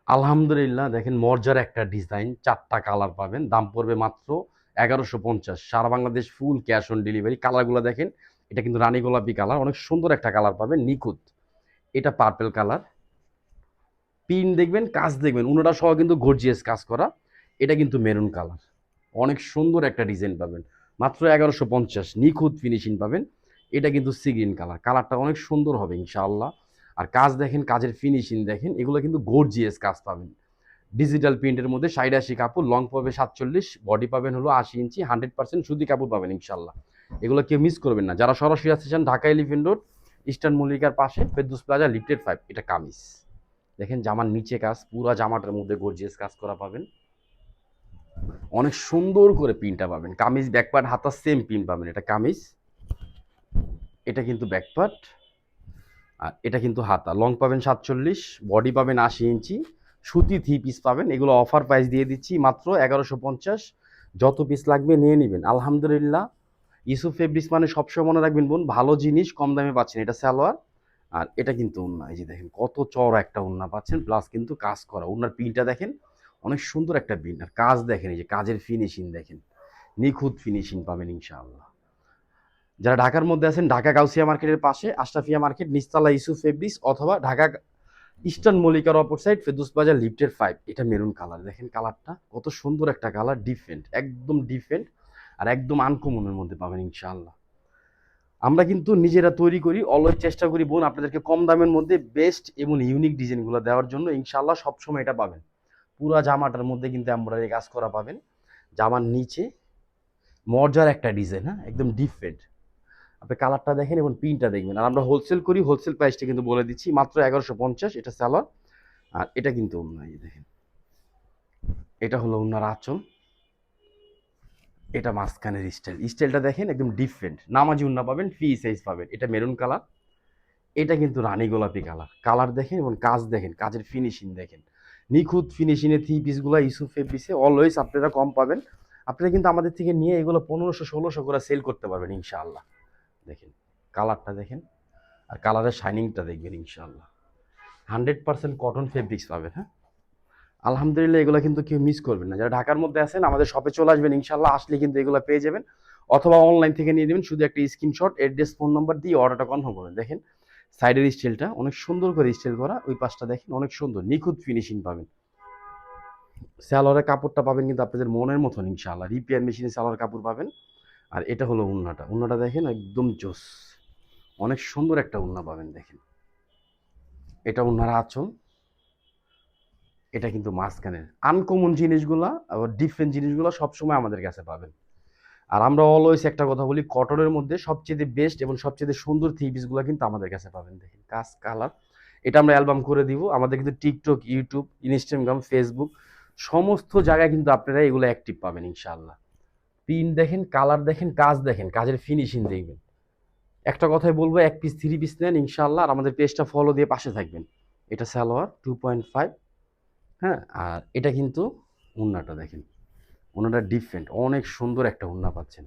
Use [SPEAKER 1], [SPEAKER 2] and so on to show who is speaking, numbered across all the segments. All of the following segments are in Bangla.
[SPEAKER 1] আলহামদুলিল্লাহ, দেখেন মর্জার একটা ডিজাইন, 4টা কালার পাবেন। দাম পড়বে মাত্র ১১৫০। সারা Bangladesh full cash on delivery. কালারগুলো দেখেন, এটা কিন্তু রানী গোলাপি কালার, অনেক সুন্দর একটা কালার পাবেন, নিখুঁত। এটা পার্পল কালার। পিন দেখবেন, কাজ দেখবেন, উনাটা সহ কিন্তু গর্জিয়াস কাজ করা। এটা কিন্তু মেরুন কালার, অনেক সুন্দর একটা ডিজাইন পাবেন। মাত্র ১১৫০, নিখুঁত ফিনিশিং পাবেন। এটা কিন্তু সি গ্রিন কালার, কালারটা অনেক সুন্দর হবে ইনশাআল্লাহ। আর কাজ দেখেন, কাজের ফিনিশিং দেখেন, এগুলো কিন্তু গর্জিয়াস কাজ পাবেন। ডিজিটাল প্রিন্টের মধ্যে ৮০ কাপড়, লং পাবে ৪৭, বডি পাবেন হলো ৮০ ইঞ্চি, 100% সুতি কাপড় পাবেন ইনশাল্লাহ। এগুলো কেউ মিস করবেন না। যারা সরাসরি আসতে চান, ঢাকা এলিফেন্ট রোড, ইস্টার্ন মল্লিকার পাশে ফেরদৌস প্লাজা, লিফটেড 5। এটা কামিজ দেখেন, জামার নিচে কাজ, পুরা জামাটার মধ্যে গর্জিয়াস কাজ করা পাবেন। অনেক সুন্দর করে প্রিন্টটা পাবেন। কামিজ ব্যাকপার্ট হাতা সেম প্রিন্ট পাবেন। এটা কামিজ, এটা কিন্তু ব্যাকপার্ট, আর এটা কিন্তু হাতা। লং পাবেন ৪৭, বডি পাবেন ৮০ ইঞ্চি, সুতি 3 পিস পাবেন। এগুলো অফার প্রাইস দিয়ে দিচ্ছি মাত্র ১১৫০। যত পিস লাগবে নিয়ে নেবেন। আলহামদুলিল্লাহ, ইউসুফ ফেব্রিক্স মানে সবসময় মনে রাখবেন বোন, ভালো জিনিস কম দামে পাচ্ছেন। এটা সালোয়ার, আর এটা কিন্তু ওড়না। এই যে দেখেন কত চওড়া একটা ওড়না পাচ্ছেন, প্লাস কিন্তু কাজ করা। ওড়নার প্রিন্টটা দেখেন, অনেক সুন্দর একটা প্রিন্ট। আর কাজ দেখেন, এই যে কাজের ফিনিশিং দেখেন, নিখুঁত ফিনিশিং পাবেন ইনশাআল্লাহ। যারা ঢাকার মধ্যে আছেন, ঢাকা গাউসিয়া মার্কেটের পাশে আশরাফিয়া মার্কেট, নিচতলা ইউসুফ ফেব্রিক্স, অথবা ঢাকা ইস্টার্ন মল্লিকার অপর সাইড ফেরদৌস বাজার, লিফটের 5। এটা মেরুন কালার, দেখেন কালারটা কত সুন্দর একটা কালার, ডিফারেন্ট, একদম ডিফারেন্ট, আর একদম আনকমনের মধ্যে পাবেন ইনশাআল্লাহ। আমরা কিন্তু নিজেরা তৈরি করি, অলওয়েজ চেষ্টা করি বোন আপনাদেরকে কম দামের মধ্যে বেস্ট এবং ইউনিক ডিজাইনগুলো দেওয়ার জন্য। ইনশাআল্লাহ সবসময় এটা পাবেন। পুরা জামাটার মধ্যে কিন্তু এমব্রয়ডারি কাজ করা পাবেন। জামার নিচে মর্জার একটা ডিজাইন, হ্যাঁ, একদম ডিফারেন্ট। আপনি কালারটা দেখেন এবং প্রিন্টটা দেখবেন। আর আমরা হোলসেল করি, হোলসেল প্রাইসটা কিন্তু বলে দিচ্ছি মাত্র ১১৫০। এটা সালোয়ার, আর এটা কিন্তু ওড়না। এই দেখেন, এটা হলো ওড়নার আঁচল। এটা মাঝখানের স্টাইলটা দেখেন, একদম ডিফারেন্ট। নামাজি ওড়না পাবেন, ফ্রি সাইজ পাবেন। এটা মেরুন কালার, এটা কিন্তু রানী গোলাপি কালার। কালার দেখেন এবং কাজ দেখেন, কাজের ফিনিশিং দেখেন, নিখুঁত ফিনিশিংয়ে 3 পিসগুলো ইউসুফ ফেব্রিক্সে অলওয়েজ আপনারা কম পাবেন। আপনারা কিন্তু আমাদের থেকে নিয়ে এগুলো ১৫০০ ১৬০০ করে সেল করতে পারবেন ইনশাআল্লাহ। দেখেন কালারটা দেখেন, আর কালারের শাইনিংটা দেখবেন ইনশাআল্লাহ। 100% কটন ফেব্রিক্স পাবেন, হ্যাঁ। আলহামদুলিল্লাহ, এগুলো কিন্তু কেউ মিস করবেন না। যারা ঢাকার মধ্যে আছেন, আমাদের শপে চলে আসবেন ইনশাআল্লাহ। আসলে কিন্তু এগুলো পেয়ে যাবেন, অথবা অনলাইন থেকে নিয়ে নেবেন। শুধু একটা স্ক্রিনশট, অ্যাড্রেস, ফোন নাম্বার দিয়ে অর্ডারটা কনফার্ম করবেন। দেখেন সাইডের স্টাইলটা অনেক সুন্দর করে স্টাইল করা, ওই পাশটা দেখেন অনেক সুন্দর, নিখুঁত ফিনিশিং পাবেন। সালোয়ারের কাপড়টা পাবেন কিন্তু আপনাদের মনের মতন ইনশাআল্লাহ, রিপেয়ার মেশিনে সালোয়ার কাপড় পাবেন। আর এটা হলো উন্নাটা, উন্নাটা দেখেন একদম জোস, অনেক সুন্দর একটা উন্না পাবেন। দেখেন এটা উন্নার আঁচল, এটা কিন্তু মাঝখানের। আনকমন জিনিসগুলা, আবার ডিফারেন্ট জিনিসগুলো সবসময় আমাদের কাছে পাবেন। আর আমরা অলওয়েজ একটা কথা বলি, কটনের মধ্যে সবচেয়ে বেস্ট এবং সবচেয়ে সুন্দর 3 পিসগুলো কিন্তু আমাদের কাছে পাবেন। দেখেন কাজ, কালার। এটা আমরা অ্যালবাম করে দিব। আমাদের কিন্তু টিকটক, ইউটিউব, ইনস্টাগ্রাম, ফেসবুক সমস্ত জায়গায় কিন্তু আপনারা এগুলো অ্যাক্টিভ পাবেন ইনশাআল্লাহ। প্রিন্ট দেখেন, কালার দেখেন, কাজ দেখেন, কাজের ফিনিশিং দেখবেন। একটা কথাই বলবো, 1 পিস 3 পিস নেন ইনশাআল্লাহ, আর আমাদের পেজটা ফলো দিয়ে পাশে থাকবেন। এটা সালোয়ার 2.5, হ্যাঁ। আর এটা কিন্তু ওড়নাটা দেখেন, ওড়নাটা ডিফারেন্ট, অনেক সুন্দর একটা ওড়না পাচ্ছেন।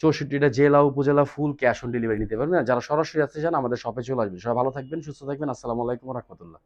[SPEAKER 1] ৬৪টা জেলা উপজেলা ফুল ক্যাশ অন ডেলিভারি নিতে পারবেন। যারা সরাসরি আসতে চান, আমাদের শপে চলে আসবেন। সবাই ভালো থাকবেন, সুস্থ থাকবেন। আসসালামু আলাইকুম ওয়া রাহমাতুল্লাহ।